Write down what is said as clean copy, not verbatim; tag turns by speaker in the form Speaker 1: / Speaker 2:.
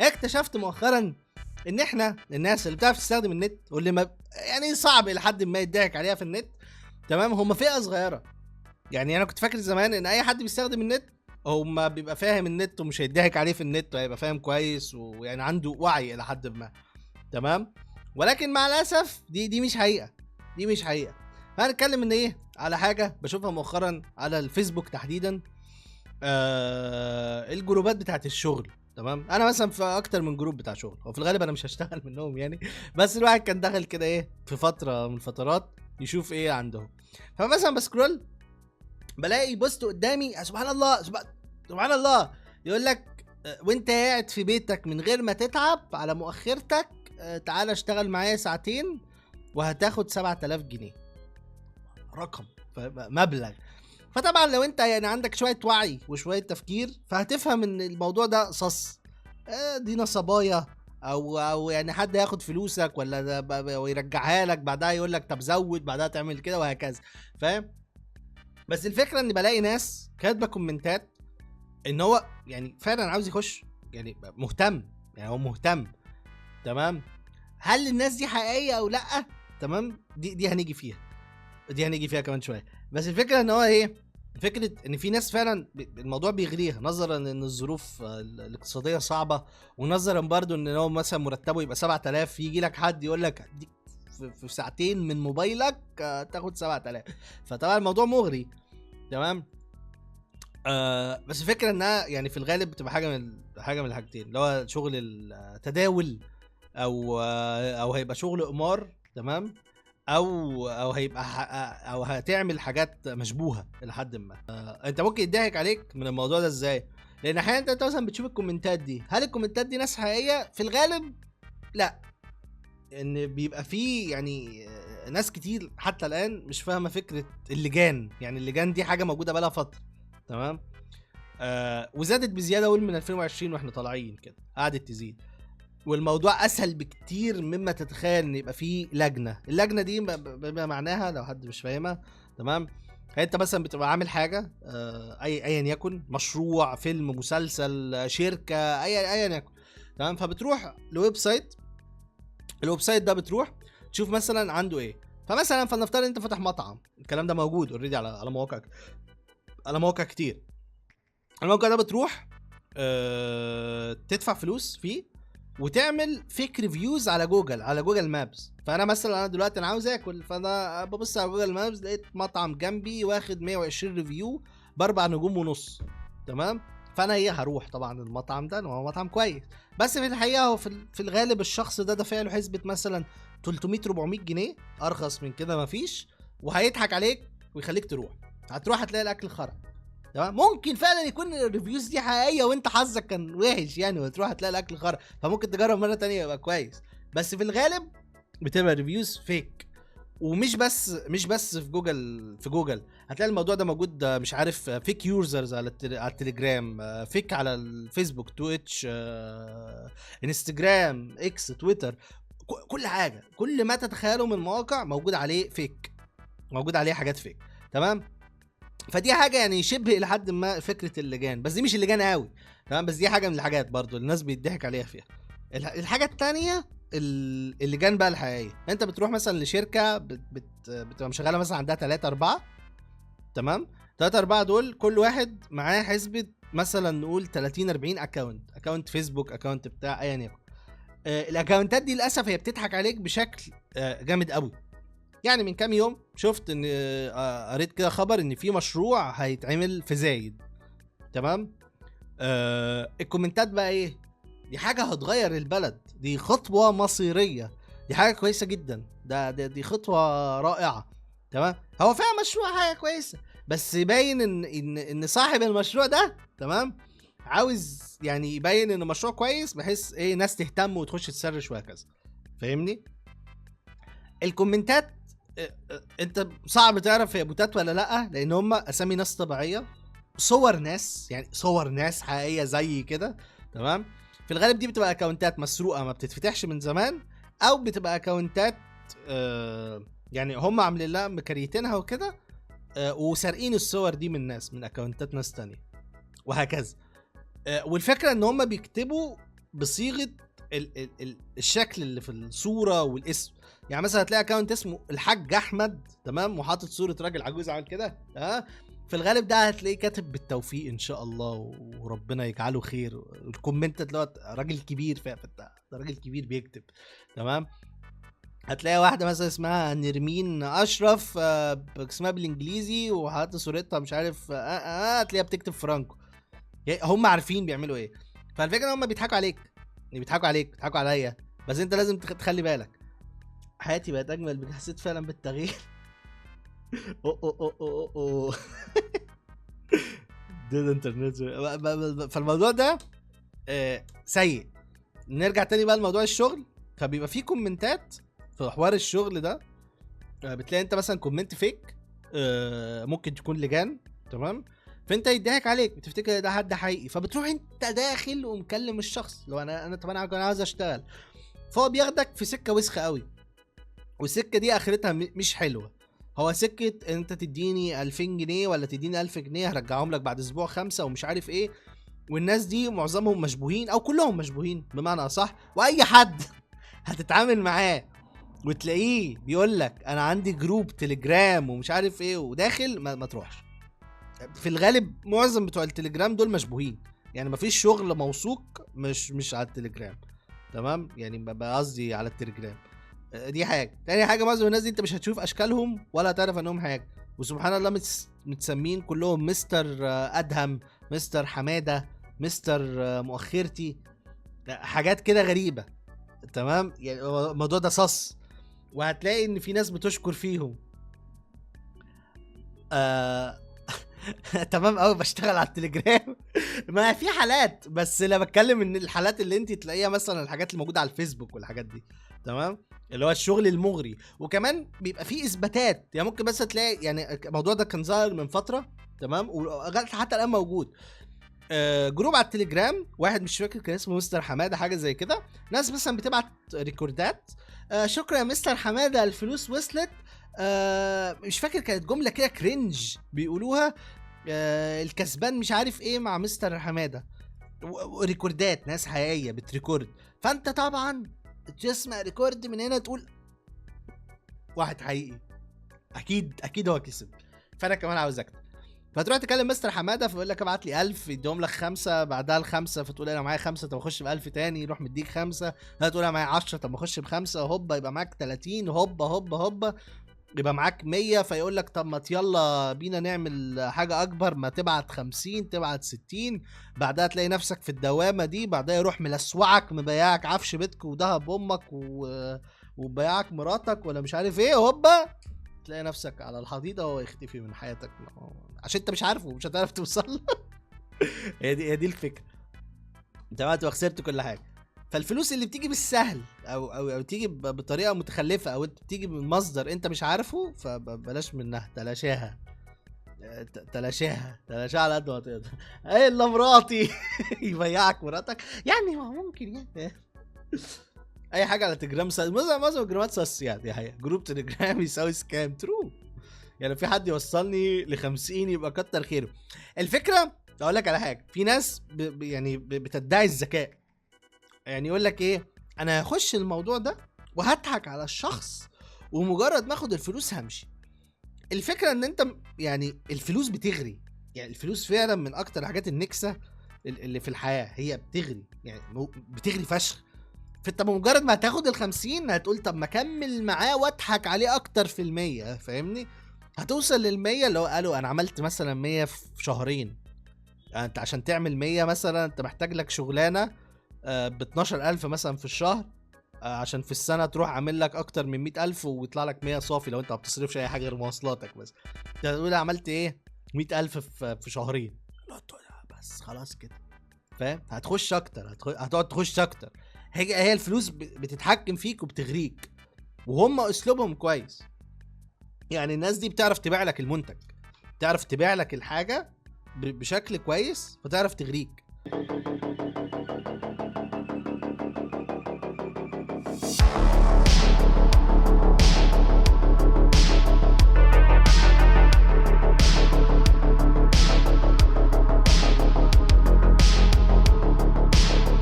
Speaker 1: اكتشفت مؤخرا ان احنا الناس اللي بتعرف تستخدم النت واللي ما يعني صعب لحد ما يضحك عليها في النت، تمام، هم فئه صغيره. يعني انا كنت فاكر زمان ان اي حد بيستخدم النت هو بيبقى فاهم النت ومش هيضحك عليه في النت، وهيبقى فاهم كويس ويعني عنده وعي الى حد ما، تمام. ولكن مع الاسف دي مش حقيقه، دي مش حقيقه. هنتكلم ان ايه على حاجه بشوفها مؤخرا على الفيسبوك تحديدا، الجروبات بتاعت الشغل. تمام، انا مثلا في اكتر من جروب بتاع شغل، وفي الغالب انا مش هشتغل منهم يعني، بس الواحد كان دخل كده ايه في فتره من الفترات يشوف ايه عندهم. فمثلا بسكرول بلاقي بوست قدامي، سبحان الله سبحان الله، يقول لك وانت قاعد في بيتك من غير ما تتعب على مؤخرتك، تعالى اشتغل معايا ساعتين وهتاخد 7000 جنيه. رقم، مبلغ. فطبعا لو انت يعني عندك شويه وعي وشويه تفكير فهتفهم ان الموضوع ده صص، دي نصبايا، او يعني حد ياخد فلوسك ولا ويرجعها لك بعدها يقول لك طب زود بعدها تعمل كده وهكذا، فاهم. بس الفكره ان بلاقي ناس كاتبه كومنتات ان هو يعني فعلا عاوز يخش، يعني مهتم، يعني هو مهتم، تمام. هل الناس دي حقيقيه او لا؟ تمام، دي هنيجي فيها، دي هنيجي فيها كمان شويه. بس الفكره ان هو ايه، فكره ان في ناس فعلا الموضوع بيغريها، نظرا ان الظروف الاقتصاديه صعبه، ونظرا برضو ان هو مثلا مرتبه يبقى 7000، يجي لك حد يقول لك هديك في ساعتين من موبايلك تاخد 7000. فطبعا الموضوع مغري، تمام. بس الفكره انها يعني في الغالب بتبقى حاجه من الحاجتين، اللي هو شغل التداول، او هيبقى شغل قمار، تمام، او هيبقى او هتعمل حاجات مشبوهه لحد ما. انت ممكن يضحك عليك من الموضوع ده ازاي؟ لان احيانا انت مثلا بتشوف الكومنتات دي، هل الكومنتات دي ناس حقيقيه؟ في الغالب لا، ان بيبقى فيه يعني ناس كتير حتى الان مش فاهمه فكره اللجان. يعني اللجان دي حاجه موجوده بقالها فتره، تمام. وزادت بزياده اقول من 2020 واحنا طالعين كده قعدت تزيد، والموضوع اسهل بكتير مما تتخيل ان يبقى فيه لجنه. اللجنه دي بما معناها لو حد مش فاهمها، تمام، انت مثلا بتبقى عامل حاجه ايا يكن، مشروع، فيلم، مسلسل، شركه، ايا يكن، تمام. فبتروح لويب سايت، الويب سايت ده بتروح تشوف مثلا عنده ايه. فمثلا فلنفترض انت فاتح مطعم، الكلام ده موجود اوريدي على مواقع، على مواقع كتير. الموقع ده بتروح تدفع فلوس فيه وتعمل فيك ريفيوز على جوجل، على جوجل مابس. فانا مثلا انا دلوقتي انا عاوز اكل، فانا ببص على جوجل مابس لقيت مطعم جنبي واخد 120 ريفيو ب4 نجوم ونص، تمام. فانا ايه هروح طبعا المطعم ده هو مطعم كويس، بس في الحقيقه هو في الغالب الشخص ده دافع له حسبه مثلا 300 400 جنيه، ارخص من كده مفيش، وهيضحك عليك ويخليك تروح. هتروح هتلاقي الاكل خرا، تمام. ممكن فعلا يكون الريفيوز دي حقيقيه وانت حظك كان وحش يعني، وتروح هتلاقي الاكل خرا، فممكن تجرب مره تانية يبقى كويس. بس في الغالب بتبقى ريفيوز فيك. ومش بس في جوجل، في جوجل هتلاقي الموضوع ده موجود، مش عارف، فيك يوزرز على على التليجرام، فيك على الفيسبوك، تويتش، انستجرام، اكس، تويتر، كل حاجه، كل ما تتخيله من مواقع موجود عليه فيك، موجود عليه حاجات فيك، تمام. فدي حاجه يعني شبه الى حد ما فكره اللجان، بس دي مش اللجان قوي، تمام. بس دي حاجه من الحاجات برضو الناس بيضحك عليها فيها. الحاجه التانية اللجان بقى الحقيقيه، انت بتروح مثلا لشركه بتبقى مشغله مثلا عندها 3 4، تمام. 3 4 دول كل واحد معاه حسبه مثلا نقول 30 40 اكونت فيسبوك، اكونت بتاع ايا يكن. الاكونتات دي للاسف هي بتضحك عليك بشكل جامد قوي. يعني من كام يوم شفت ان قريت كده خبر ان في مشروع هيتعمل في زايد، تمام. الكومنتات بقى ايه، دي حاجه هتغير البلد، دي خطوه مصيريه، دي حاجه كويسه جدا، دي خطوه رائعه، تمام. هو فعلا مشروع حاجه كويسه، بس باين ان صاحب المشروع ده، تمام، عاوز يعني يبين ان المشروع كويس بحيث ايه ناس تهتم وتخش تسرش وهكذا، فاهمني. الكومنتات انت صعب تعرف هي بوتات ولا لا، لان هم اسامي ناس طبيعيه، صور ناس، يعني صور ناس حقيقيه زي كده، تمام. في الغالب دي بتبقى اكونتات مسروقه ما بتتفتحش من زمان، او بتبقى اكونتات يعني هم عاملين لها مكريتينها وكده، وسارقين الصور دي من ناس، من اكونتات ناس تانية وهكذا. والفكره ان هم بيكتبوا بصيغه الشكل اللي في الصوره والاسم. يعني مثلا هتلاقي اكونت اسمه الحاج احمد، تمام، وحاطط صوره راجل عجوز عامل كده، في الغالب ده هتلاقيه كاتب بالتوفيق ان شاء الله وربنا يجعله خير. الكومنت اللي راجل كبير، ده راجل كبير بيكتب، تمام. هتلاقي واحده مثلا اسمها نرمين اشرف، اسمها بالانجليزي وحاطه صورتها مش عارف، هتلاقيها بتكتب فرانكو. هم عارفين بيعملوا ايه. فالفكره ان هم بيضحكوا عليك، بيضحكوا عليا، بس انت لازم تخلي بالك. حياتي بقت اجمل بك، حسيت فعلا بالتغيير. أوه. ده انترنت. فالموضوع ده سيء. نرجع تاني بقى لموضوع الشغل. فبيبقى فيه كومنتات في حوار الشغل ده، بتلاقي انت مثلا كومنت فيك، ممكن تكون لجان، تمام. فانت يضحك عليك، بتفتكر ده حد حقيقي، فبتروح انت داخل ومكلم الشخص لو انا عاوز اشتغل. فهو بياخدك في سكه وسخه قوي، والسكه دي اخرتها مش حلوه. هو سكه انت تديني 2000 جنيه ولا تديني 1000 جنيه هرجعهم لك بعد اسبوع 5 ومش عارف ايه. والناس دي معظمهم مشبوهين او كلهم مشبوهين بمعنى اصح. واي حد هتتعامل معاه وتلاقيه بيقول لك انا عندي جروب تليجرام ومش عارف ايه وداخل، ما تروحش. في الغالب معظم بتوع التليجرام دول مشبوهين، يعني مفيش شغل موثوق مش على التليجرام، تمام. يعني قصدي على التليجرام. دي حاجه. تاني حاجه، معظم الناس دي انت مش هتشوف اشكالهم ولا هتعرف انهم حاجه، وسبحان الله متسمين كلهم مستر ادهم، مستر حماده، مستر مؤخرتي، حاجات كده غريبه، تمام. يعني الموضوع ده صص. وهتلاقي ان في ناس بتشكر فيهم. تمام قوي، بشتغل على التليجرام. ما في حالات، بس انا بتكلم ان الحالات اللي انت تلاقيها مثلا الحاجات اللي موجوده على الفيسبوك والحاجات دي، تمام، اللي هو الشغل المغري. وكمان بيبقى فيه اثباتات، يعني ممكن بس تلاقي، يعني الموضوع ده كان ظاهر من فتره، تمام، وحتى الان موجود. جروب على التليجرام، واحد مش فاكر كان اسمه مستر حماده حاجه زي كده. ناس مثلا بتبعت ريكوردات، شكرا يا مستر حماده الفلوس وصلت. مش فاكر كانت جمله كده كرنج بيقولوها، الكسبان مش عارف ايه مع مستر حماده. ريكوردات ناس حقيقيه بتريكورد. فانت طبعا تسمع ريكورد من هنا تقول واحد حقيقي، اكيد هو كسب، فانا كمان عاوز اكتب. فتروح تكلم مستر حماده فيقول لك ابعت لي 1000، يديهم لك 5، بعدها ال5 فتقول انا معايا 5، طب اخش ب1000 تاني، يروح مديك 5، هتقول انا معايا 10، طب اخش ب5، هوبا يبقى معاك 30، هوبا يبقى معاك 100، فيقول لك طب ما يلا بينا نعمل حاجه اكبر، ما تبعت 50 تبعت 60، بعدها تلاقي نفسك في الدوامه دي، بعدها يروح ملسوعك مبيعك عفش بيتك وذهب امك وبيعك مراتك ولا مش عارف ايه، هوبا تلاقي نفسك على الحضيضه وهو يختفي من حياتك عشان انت مش عارفه ومش هتعرف توصل. هي دي الفكره. انت بقى تبقى خسرت كل حاجه. فالفلوس اللي بتيجي بالسهل او تيجي بطريقه متخلفه، او تيجي من مصدر انت مش عارفه، فبلاش منها، تلاشاها على قد ما تقدر. ايه الا مراتي. يبيعك مراتك، يعني ما ممكن يعني. اي حاجه على تليجرام معظم الجروبات ساس، يعني هي جروب تليجرام يساوي سكام ترو. يعني في حد يوصلني ل50 يبقى كتر خيره. الفكره اقول لك على حاجه، في ناس يعني بتدعي الذكاء، يعني يقول لك ايه، انا هخش الموضوع ده وهضحك على الشخص ومجرد ما اخد الفلوس همشي. الفكره ان انت يعني الفلوس بتغري، يعني الفلوس فعلا من اكتر الحاجات النكسه اللي في الحياه، هي بتغري، يعني بتغري فشخ. فانت بمجرد ما هتاخد ال50 هتقول طب ما اكمل معاه واضحك عليه اكتر في 100، فاهمني؟ هتوصل لل100 اللي هو قالوا انا عملت مثلا 100 في شهرين. يعني انت عشان تعمل 100 مثلا انت محتاج لك شغلانه ب 12000 مثلا في الشهر، عشان في السنه تروح عامل لك اكتر من 100000 ويطلع لك 100 صافي لو انت ما بتصرفش اي حاجه غير مواصلاتك بس. انت هتقول عملت ايه 100000 في شهرين، بس خلاص كده، فاهم؟ هتخش اكتر، هتقعد تخش اكتر. هي الفلوس بتتحكم فيك وبتغريك، وهم اسلوبهم كويس. يعني الناس دي بتعرف تبيع لك المنتج، بتعرف تبيع لك الحاجه بشكل كويس، فتعرف تغريك.